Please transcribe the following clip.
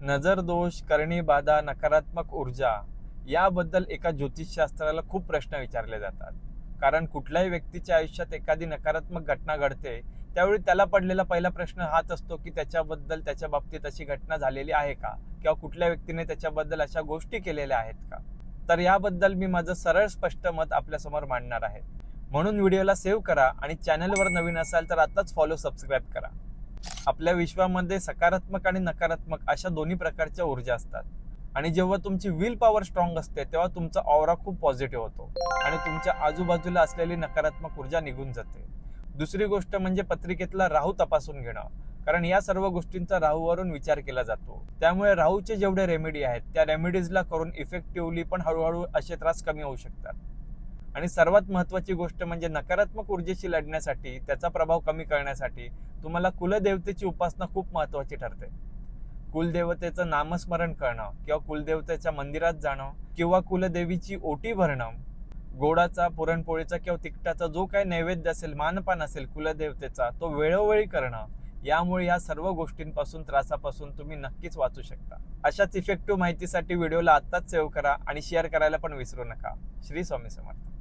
नजर दोष, करणी बाधा, नकारात्मक ऊर्जा याबद्दल एका ज्योतिषशास्त्राला खूप प्रश्न विचारले जातात. कारण कुठल्याही व्यक्तीच्या आयुष्यात एखादी नकारात्मक घटना घडते, त्यावेळी त्याला पडलेला पहिला प्रश्न हाच असतो की त्याच्याबद्दल त्याच्या बाबतीत अशी घटना झालेली आहे का, किंवा कुठल्या व्यक्तीने त्याच्याबद्दल अशा गोष्टी केलेल्या आहेत का. तर याबद्दल मी माझं सरळ स्पष्ट मत आपल्यासमोर मांडणार आहे. म्हणून व्हिडिओला सेव्ह करा आणि चॅनलवर नवीन असाल तर आताच फॉलो सबस्क्राईब करा. आपल्या विश्वामध्ये सकारात्मक आणि नकारात्मक अशा दोन्ही प्रकारच्या ऊर्जा असतात. आणि जेव्हा तुमची विल पॉवर स्ट्रॉंग असते तेव्हा तुमचा ऑरा खूप पॉझिटिव्ह होतो आणि तुमच्या आजूबाजूला असलेली नकारात्मक ऊर्जा निघून जाते. दुसरी गोष्ट म्हणजे पत्रिकेतला राहू तपासून घेणं, कारण या सर्व गोष्टींचा राहूवरून विचार केला जातो. त्यामुळे राहूचे जेवढे रेमेडी आहेत त्या रेमेडीजला करून इफेक्टिव्हली पण हळूहळू असे त्रास कमी होऊ शकतात. आणि सर्वात महत्त्वाची गोष्ट म्हणजे नकारात्मक ऊर्जेशी लढण्यासाठी, त्याचा प्रभाव कमी करण्यासाठी तुम्हाला कुलदेवतेची उपासना खूप महत्त्वाची ठरते. कुलदेवतेचं नामस्मरण करणं किंवा कुलदेवतेच्या मंदिरात जाणं किंवा कुलदेवीची ओटी भरणं, गोडाचा, पुरणपोळीचा किंवा तिखटाचा जो काही नैवेद्य असेल, मानपान असेल कुलदेवतेचा, तो वेळोवेळी करणं, यामुळे या सर्व गोष्टींपासून, त्रासापासून तुम्ही नक्कीच वाचू शकता. अशाच इफेक्टिव्ह माहितीसाठी व्हिडिओला आत्ताच सेव्ह करा आणि शेअर करायला पण विसरू नका. श्री स्वामी समर्थ.